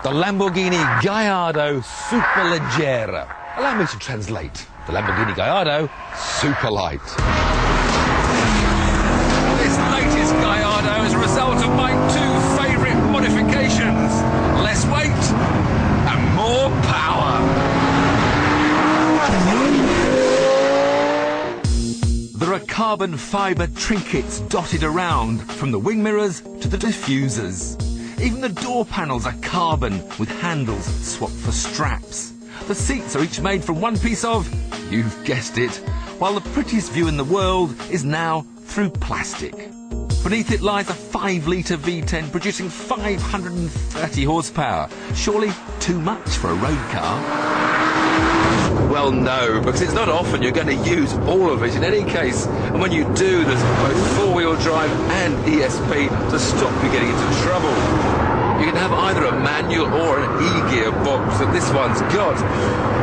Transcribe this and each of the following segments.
The Lamborghini Gallardo Superleggera. Allow me to translate. The Lamborghini Gallardo Superlight. This latest Gallardo is a result of my two favourite modifications. Less weight and more power. There are carbon fibre trinkets dotted around, from the wing mirrors to the diffusers. Even the door panels are carbon, with handles swapped for straps. The seats are each made from one piece of, you've guessed it, while the prettiest view in the world is now through plastic. Beneath it lies a 5-litre V10 producing 530 horsepower. Surely too much for a road car? Well, no, because it's not often you're going to use all of it in any case. And when you do, there's both four-wheel drive and ESP to stop you getting into trouble. You can have either a manual or an e-gear box that this one's got.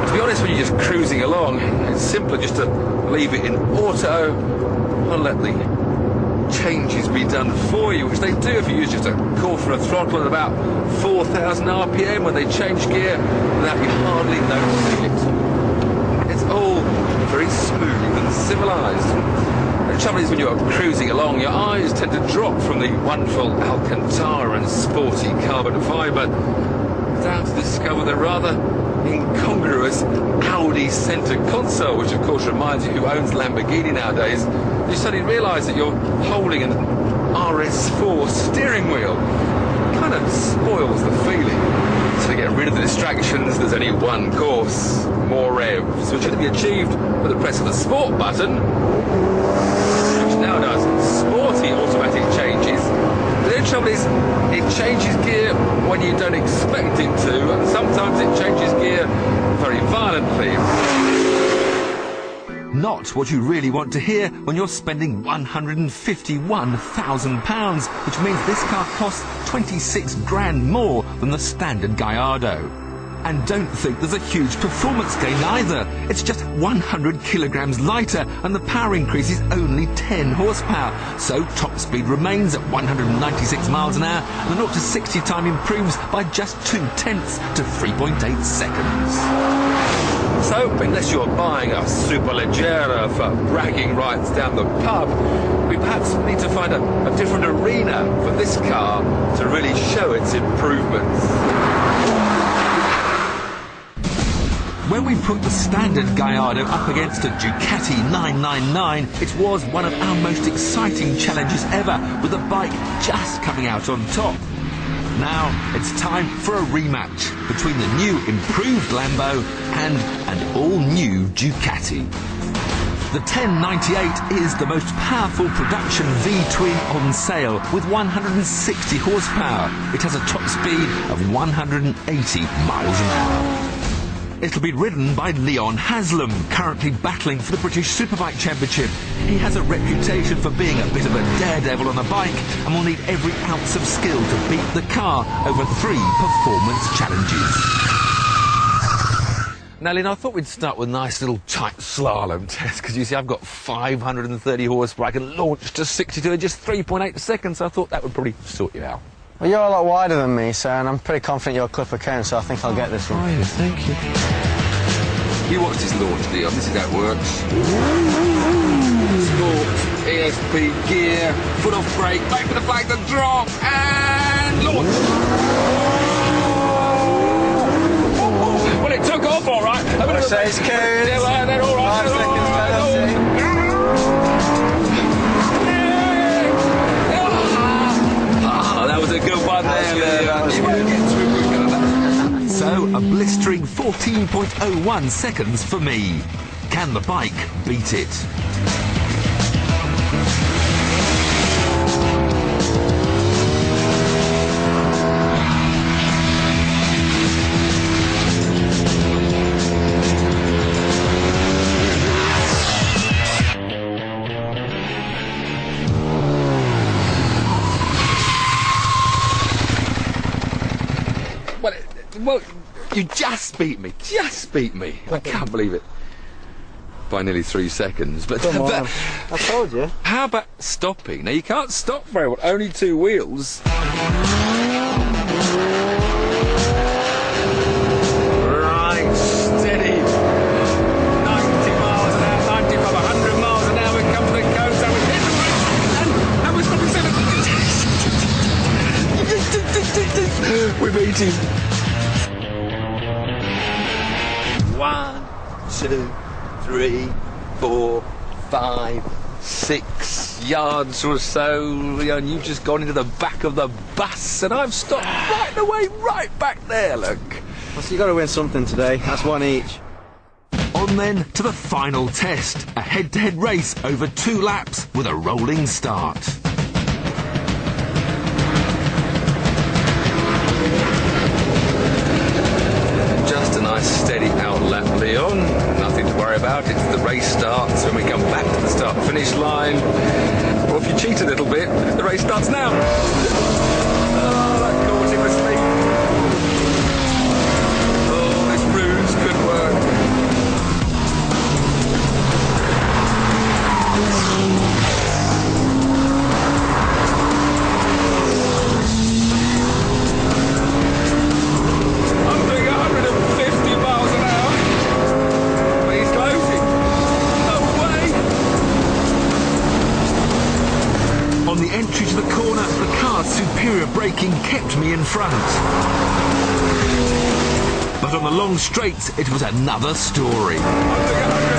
To be honest, when you're just cruising along, it's simpler just to leave it in auto and let the changes be done for you, which they do if you use just a quarter of a throttle at about 4,000 RPM when they change gear without you hardly noticing it. It's all very smooth and civilised. The trouble is, when you're cruising along, your eyes tend to drop from the wonderful Alcantara and sporty carbon fibre down to discover the rather incongruous Audi centre console, which of course reminds you who owns Lamborghini nowadays. You suddenly realise that you're holding an RS4 steering wheel. It kind of spoils the feeling. So to get rid of the distractions, there's only one course: more revs, which can be achieved with the press of the sport button, which now does sporty automatic changes. The only trouble is, it changes gear when you don't expect it to, and sometimes it changes gear very violently. Not what you really want to hear when you're spending £151,000, which means this car costs 26 grand more than the standard Gallardo. And don't think there's a huge performance gain either. It's just 100 kilograms lighter, and the power increase is only 10 horsepower. So top speed remains at 196 miles an hour, and the 0 to 60 time improves by just 0.2 to 3.8 seconds. So, unless you're buying a Superleggera for bragging rights down the pub, we perhaps need to find a different arena for this car to really show its improvements. When we put the standard Gallardo up against a Ducati 999, it was one of our most exciting challenges ever, with the bike just coming out on top. Now it's time for a rematch between the new improved Lambo and an all-new Ducati. The 1098 is the most powerful production V-twin on sale with 160 horsepower. It has a top speed of 180 miles an hour. It'll be ridden by Leon Haslam, currently battling for the British Superbike Championship. He has a reputation for being a bit of a daredevil on a bike and will need every ounce of skill to beat the car over 3 performance challenges. Now, Leon, I thought we'd start with a nice little tight slalom test, because you see I've got 530 horsepower. I can launch to 62 in just 3.8 seconds, so I thought that would probably sort you out. Well, you're a lot wider than me, sir, and I'm pretty confident you're a clipper can, so I think I'll get this one. Oh, yes, thank you. You watch this launch, Leon. This is how it works. Sport, ESP, gear, foot off brake, wait for the flag to drop, and launch. Well, it took off all right. Watch those cones. Yeah, they're all right. 5 seconds penalty. That was a good one there. So, a blistering 14.01 seconds for me. Can the bike beat it? Well, you just beat me. Just beat me. I can't believe it. By nearly 3 seconds. But Come on. I told you. How about stopping? Now, you can't stop very well. Only 2 wheels. We beat him. 1, 2, 3, 4, 5, 6 yards or so, and you've just gone into the back of the bus, and I've stopped right away, right back there, look. Well, so you got to win something today. That's one each. On then to the final test, a head-to-head race over 2 laps with a rolling start. Just a nice steady out lap, Leon. Nothing to worry about. It's the race starts when we come back to the start-finish line. Or if you cheat a little bit, the race starts now. Oh, that caught him asleep. Oh, this ruse could work. I'm doing 150 miles an hour. But he's closing. No way. On the entry to the corner, the car's superior braking kept me in front. But on the long straights, it was another story. I'm doing 100